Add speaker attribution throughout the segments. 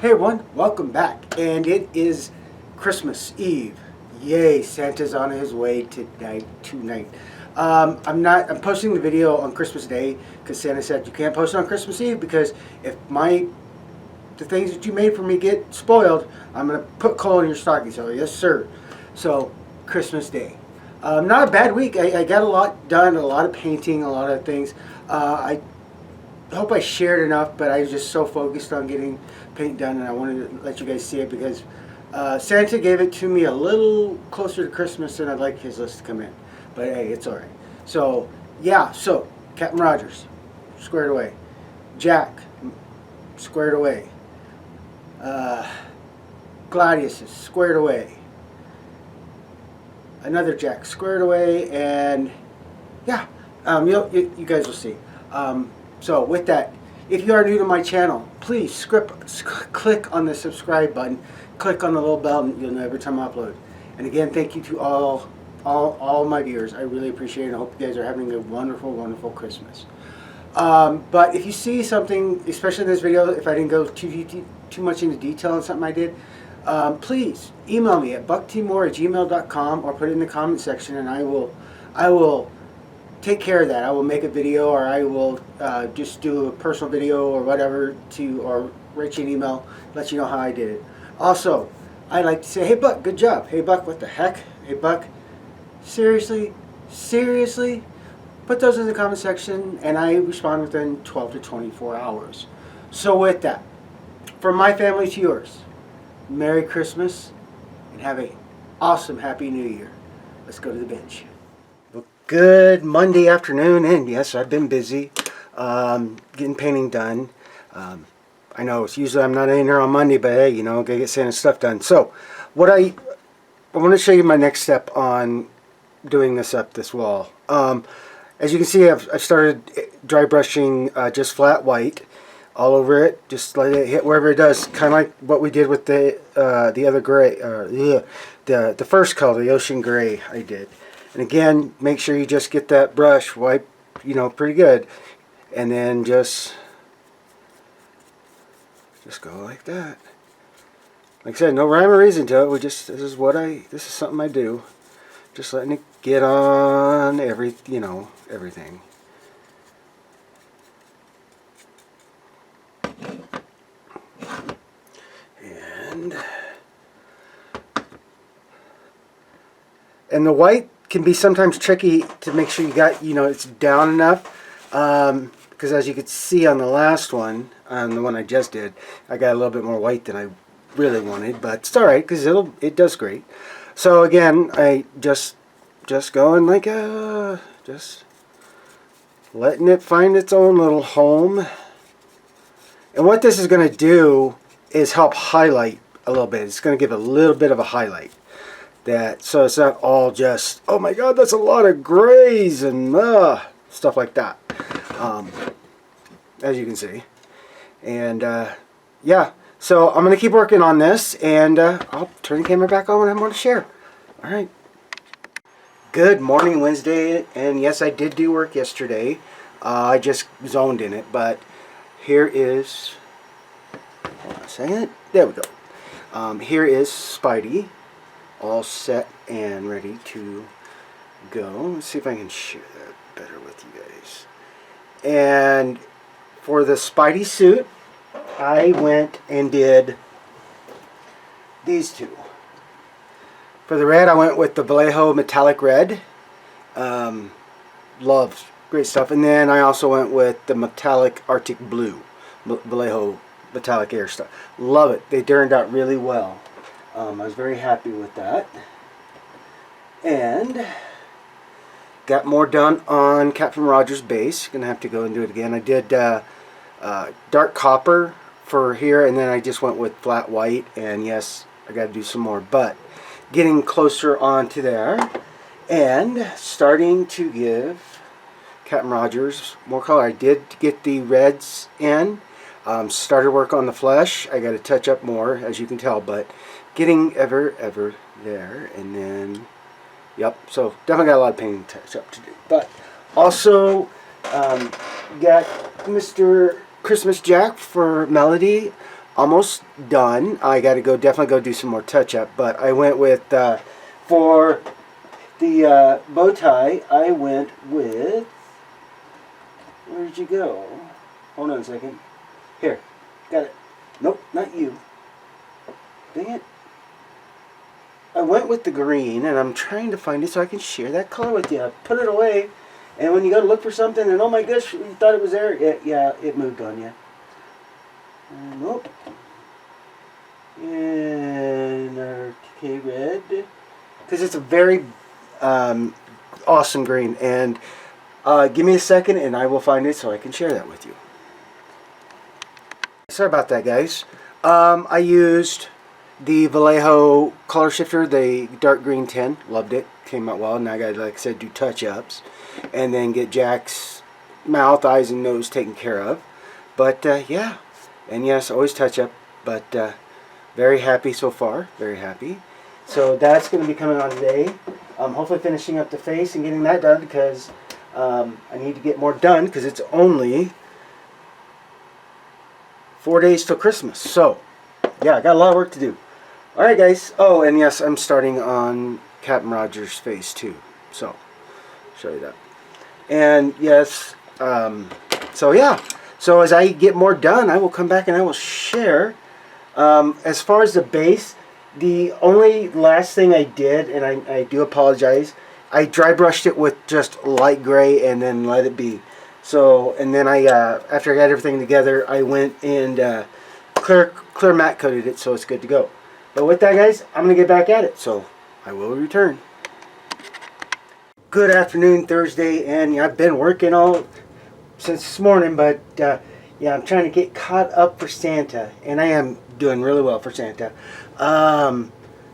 Speaker 1: Hey everyone, welcome back. And it is Christmas Eve. Yay, Santa's on his way tonight. I'm posting the video on Christmas Day because Santa said you can't post it on Christmas Eve because if the things that you made for me get spoiled, I'm gonna put coal in your stocking. So yes, sir. So Christmas Day. Not a bad week. I got a lot done, a lot of painting, a lot of things. I hope I shared enough, but I was just so focused on getting paint done, and I wanted to let you guys see it because Santa gave it to me a little closer to Christmas than I'd like his list to come in. But hey, it's all right. So yeah, so Captain Rogers, squared away. Jack, squared away. Gladius is squared away. Another Jack squared away, and yeah, you guys will see. So with that, if you are new to my channel, please click on the subscribe button, click on the little bell, and you'll know every time I upload. And again, thank you to all my viewers. I really appreciate it. I hope you guys are having a wonderful, wonderful Christmas. But if you see something, especially in this video, if I didn't go too much into detail on something I did, please email me at bucktmore@gmail.com or put it in the comment section, and I will take care of that. I will make a video, or I will just do a personal video or whatever or write you an email, let you know how I did it. Also, I like to say, hey Buck, good job. Hey Buck, what the heck? Hey Buck, seriously? Put those in the comment section, and I respond within 12 to 24 hours. So with that, from my family to yours, Merry Christmas, and have a awesome Happy New Year. Let's go to the bench. Good Monday afternoon, and yes, I've been busy getting painting done. I know it's usually I'm not in here on Monday, but hey, gotta get Santa's stuff done. So, I want to show you my next step on doing this wall. As you can see, I've started dry brushing just flat white all over it. Just let it hit wherever it does, kind of like what we did with the other gray, the first color, the ocean gray I did. And again, make sure you just get that brush wiped, pretty good. And then just go like that. Like I said, no rhyme or reason to it. This is something I do. Just letting it get on everything. And the white can be sometimes tricky to make sure you got, it's down enough. Because as you could see on the last one, on the one I just did, I got a little bit more white than I really wanted, but it's all right because it does great. So again, I just going like just letting it find its own little home. And what this is going to do is help highlight a little bit. It's going to give a little bit of a highlight. So it's not all just, oh my god, that's a lot of grays and stuff like that, as you can see. And yeah, so I'm going to keep working on this, and I'll turn the camera back on when I want to share. Alright. Good morning, Wednesday, and yes, I did do work yesterday. I just zoned in it, but here is, hold on a second, there we go. Here is Spidey, all set and ready to go. Let's see if I can share that better with you guys. And for the Spidey suit, I went and did these two. For the red, I went with the Vallejo metallic red. Love, great stuff. And then I also went with the metallic Arctic blue, Vallejo metallic air stuff. Love it. They turned out really well. I was very happy with that. And got more done on Captain Rogers' base. Gonna have to go and do it again. I did dark copper for here, and then I just went with flat white. And yes, I got to do some more, but getting closer onto there and starting to give Captain Rogers more color. I did get the reds in. Started work on the flesh. I got to touch up more, as you can tell, but getting ever there. And then, yep, so definitely got a lot of painting touch up to do. But also got Mr. Christmas Jack for Melody. almost done. I got to definitely go do some more touch up. But I went with for the bow tie. I went with, where did you go? Hold on a second. Here, got it. Nope, not you. Dang it. I went with the green, and I'm trying to find it so I can share that color with you. I put it away, and when you go to look for something, and oh my gosh, you thought it was there. Yeah, it moved on you. Nope. And our TK red, because it's a very awesome green. And give me a second, and I will find it so I can share that with you. Sorry about that, guys. I used the Vallejo color shifter, the dark green 10. Loved it. Came out well. Now I got to, like I said, do touch-ups. And then get Jack's mouth, eyes, and nose taken care of. But, yeah. And yes, always touch-up. But very happy so far. Very happy. So that's going to be coming on today. Hopefully finishing up the face and getting that done because I need to get more done because it's only 4 days till Christmas. So, yeah, I got a lot of work to do. Alright, guys. Oh, and yes, I'm starting on Captain Rogers' face, too. So, show you that. And, yes, so, yeah. So, as I get more done, I will come back and I will share. As far as the base, the only last thing I did, and I do apologize, I dry brushed it with just light gray and then let it be. So, and then after I got everything together, I went and clear matte coated it so it's good to go. But with that, guys, I'm going to get back at it. So, I will return. Good afternoon, Thursday, and yeah, I've been working all since this morning, but yeah, I'm trying to get caught up for Santa, and I am doing really well for Santa.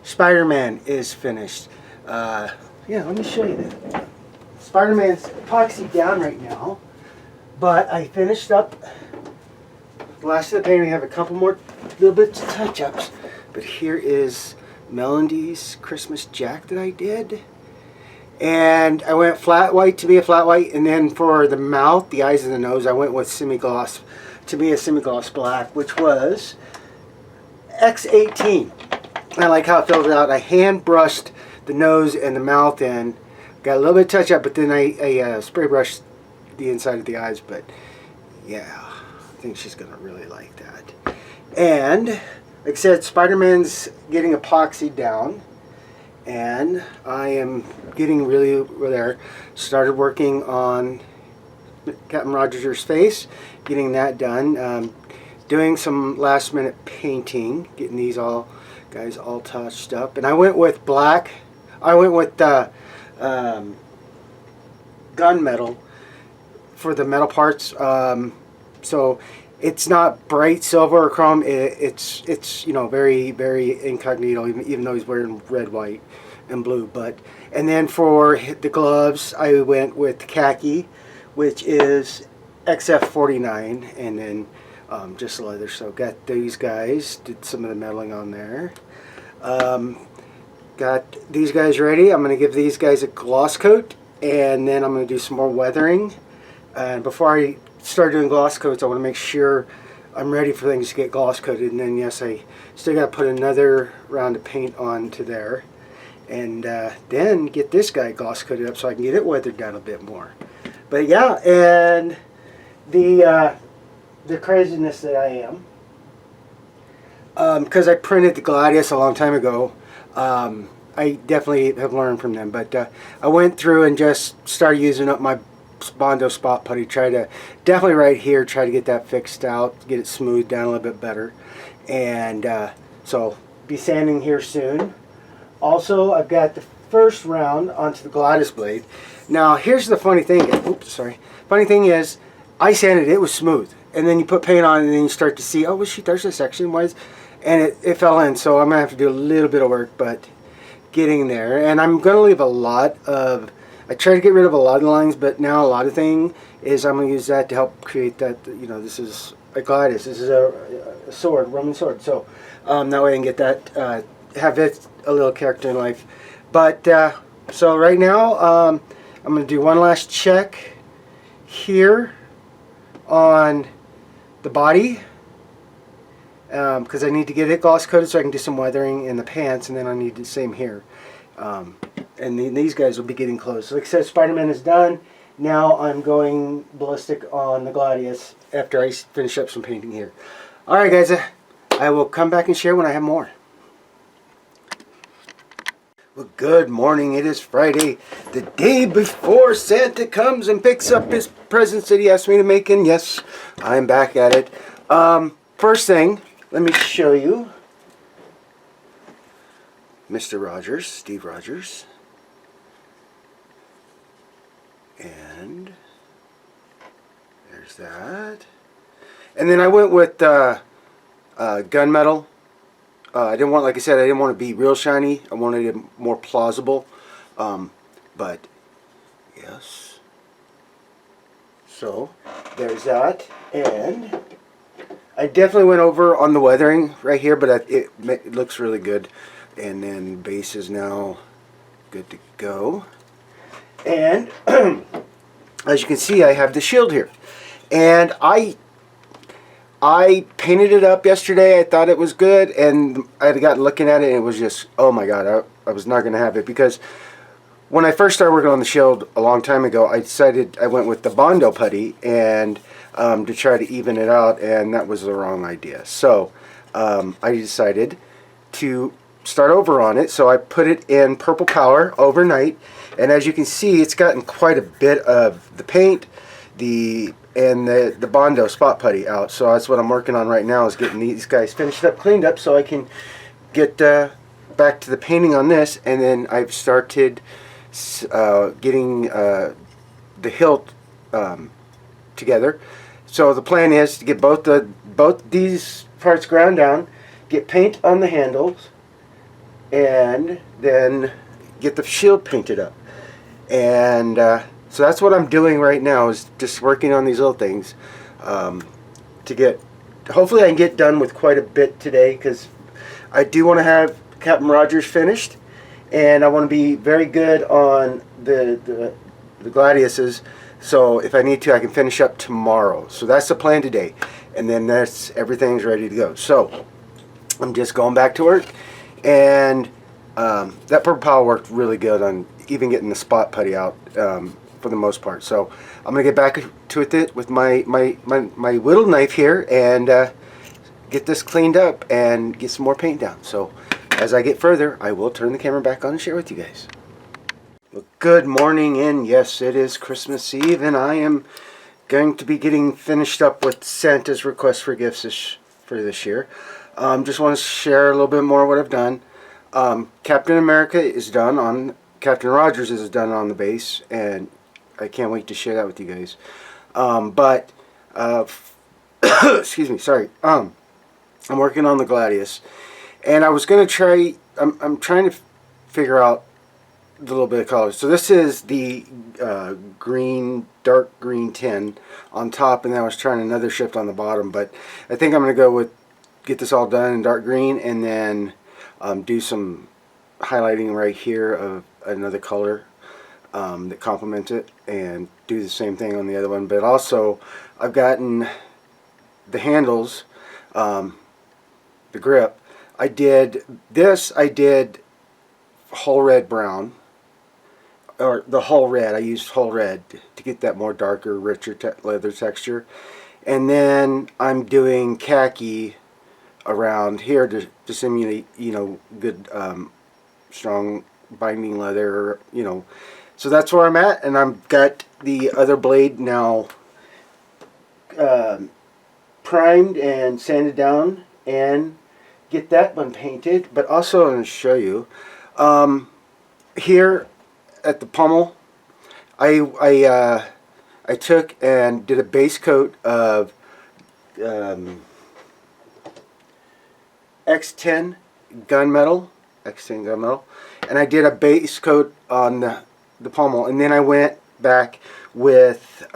Speaker 1: Spider-Man is finished. Yeah, let me show you that. Spider-Man's epoxy down right now. But I finished up the last of the painting. We have a couple more little bits of touch-ups. But here is Melody's Christmas Jack that I did. And I went flat white to be a flat white. And then for the mouth, the eyes, and the nose, I went with semi-gloss to be a semi-gloss black, which was X18. I like how it filled it out. I hand brushed the nose and the mouth in. Got a little bit of touch-up, but then I spray brushed the inside of the eyes. But yeah, I think she's gonna really like that. And like I said, Spider-Man's getting epoxy down, and I am getting really there. Started working on Captain Rogers' face, getting that done. Doing some last minute painting, getting these guys all touched up. And I went with black. I went with gunmetal for the metal parts. So it's not bright silver or chrome. It's you know, very, very incognito, even though he's wearing red, white, and blue. And then for the gloves, I went with khaki, which is XF49, and then just leather. So got these guys, did some of the metalling on there. Got these guys ready. I'm going to give these guys a gloss coat, and then I'm going to do some more weathering. And before I start doing gloss coats, I want to make sure I'm ready for things to get gloss coated. And then yes, I still got to put another round of paint onto there, and then get this guy gloss coated up so I can get it weathered down a bit more. But yeah, and the craziness that I am, because I printed the Gladius a long time ago. I definitely have learned from them, but I went through and just started using up my Bondo spot putty. Definitely right here, try to get that fixed out, get it smoothed down a little bit better. And so be sanding here soon. Also, I've got the first round onto the Gladius blade. Now here's the funny thing. Oops, sorry. Funny thing is, I sanded it was smooth, and then you put paint on, and then you start to see, oh, well, shoot, there's a section, and it fell in. So I'm gonna have to do a little bit of work, but getting there. And I'm gonna leave a lot of. I try to get rid of a lot of the lines, but now a lot of thing is I'm gonna use that to help create that. You know, this is a Gladius. This is a sword, Roman sword. So that way I can get that, have it a little character in life. But so right now I'm gonna do one last check here on the body, because I need to get it gloss coated so I can do some weathering in the pants, and then I need the same here. And these guys will be getting close. Like I said, Spiderman is done. Now I'm going ballistic on the Gladius after I finish up some painting here. Alright guys, I will come back and share when I have more. Well, good morning. It is Friday, the day before Santa comes and picks up his presents that he asked me to make, and yes, I'm back at it. First thing, let me show you Mr. Rogers, Steve Rogers. And there's that. And then I went with gunmetal. I didn't want, like I said, I didn't want to be real shiny. I wanted it more plausible. But yes. So there's that. And I definitely went over on the weathering right here, but it looks really good. And then base is now good to go. And as you can see, I have the shield here. And I painted it up yesterday. I thought it was good, and I got looking at it, and it was just, oh my god, I was not going to have it, because when I first started working on the shield a long time ago, I decided I went with the Bondo putty and to try to even it out, and that was the wrong idea. So I decided to start over on it. So I put it in Purple Power overnight, and as you can see, it's gotten quite a bit of the paint, the Bondo spot putty out. So that's what I'm working on right now, is getting these guys finished up, cleaned up, so I can get back to the painting on this. And then I've started getting the hilt together. So the plan is to get both these parts ground down, get paint on the handles, and then get the shield painted up. And so that's what I'm doing right now, is just working on these little things to get, hopefully I can get done with quite a bit today, because I do want to have Captain Rogers finished, and I want to be very good on the Gladiuses, so if I need to, I can finish up tomorrow. So that's the plan today, and then everything's ready to go. So I'm just going back to work, and that Purple Power worked really good on even getting the spot putty out for the most part. So I'm gonna get back to it with my whittle knife here, and get this cleaned up and get some more paint down. So as I get further, I will turn the camera back on and share with you guys. Well, good morning, and yes, it is Christmas Eve, and I am going to be getting finished up with Santa's request for gifts for this year. Just want to share a little bit more what I've done. Captain America is done on, Captain Rogers is done on the base, and I can't wait to share that with you guys. Excuse me, sorry. I'm working on the Gladius, and I was going to try, I'm trying to figure out the little bit of color. So this is the green, dark green tin on top, and then I was trying another shift on the bottom, but I think I'm going to go with, get this all done in dark green, and then do some highlighting right here of another color that complements it, and do the same thing on the other one. But also I've gotten the handles, the grip. I did whole red brown, or the whole red. I used whole red to get that more darker, richer leather texture. And then I'm doing khaki around here to simulate, you know, good strong binding leather, you know. So that's where I'm at, and I've got the other blade now primed and sanded down, and get that one painted. But also I'm going to show you here at the pommel, I took and did a base coat of X10 gunmetal, and I did a base coat on the pommel, and then I went back with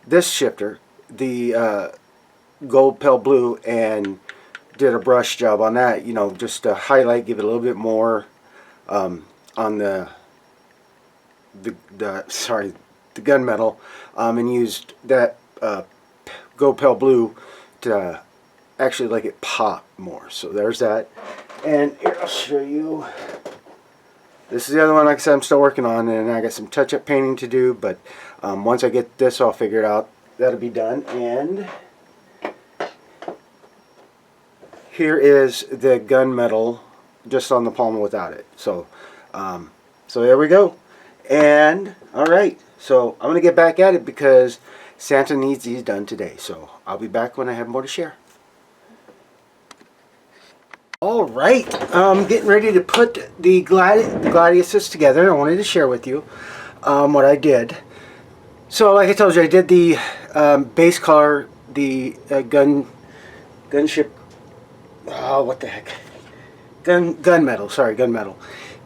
Speaker 1: this shifter, the gold pale blue, and did a brush job on that, you know, just to highlight, give it a little bit more on the gunmetal, and used that gold pale blue to actually like it pop more. So there's that. And here, I'll show you. This is the other one, like I said, I'm still working on, and I got some touch-up painting to do, but once I get this all figured out, that'll be done. And here is the gunmetal just on the pommel without it. So, so there we go. And, alright, so I'm going to get back at it because Santa needs these done today. So I'll be back when I have more to share. Alright, I'm getting ready to put the Gladiuses together. I wanted to share with you what I did. So like I told you, I did the base color, the gunship, oh what the heck, gunmetal, sorry, gunmetal.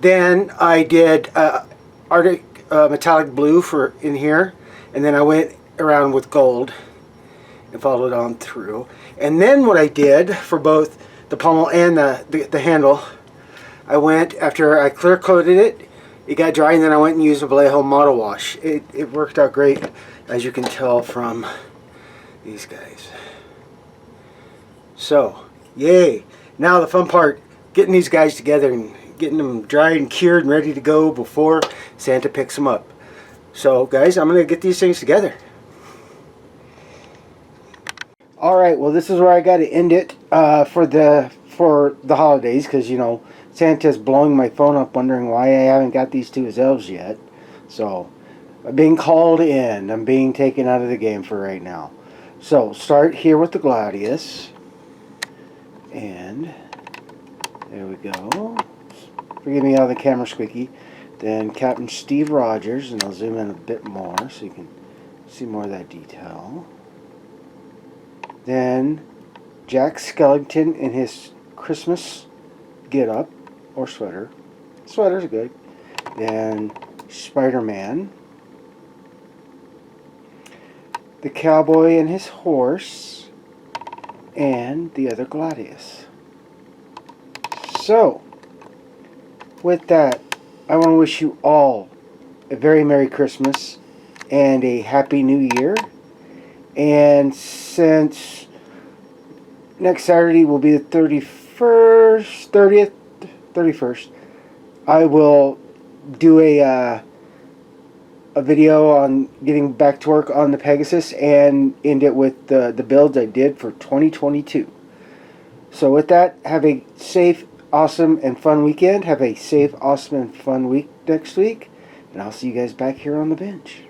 Speaker 1: Then I did Arctic metallic blue for in here, and then I went around with gold and followed on through. And then what I did for both the pommel and the handle, I went, after I clear coated it, it got dry, and then I went and used a Vallejo Model Wash. It worked out great, as you can tell from these guys. So, yay. Now the fun part, getting these guys together and getting them dried and cured and ready to go before Santa picks them up. So guys, I'm going to get these things together. Alright, well this is where I got to end it for the holidays, because you know Santa's blowing my phone up wondering why I haven't got these two as elves yet. So I'm being called in. I'm being taken out of the game for right now. So start here with the Gladius, and there we go. Forgive me on the camera squeaky. Then Captain Steve Rogers, and I'll zoom in a bit more so you can see more of that detail. Then Jack Skellington in his Christmas get-up, or sweater. Sweater's good. Then Spiderman. The cowboy and his horse. And the other Gladius. So, with that, I want to wish you all a very Merry Christmas and a Happy New Year. And since next Saturday will be the 31st, I will do a video on getting back to work on the Pegasus and end it with the builds I did for 2022. So with that, have a safe, awesome, and fun weekend. Have a safe, awesome, and fun week next week. And I'll see you guys back here on the bench.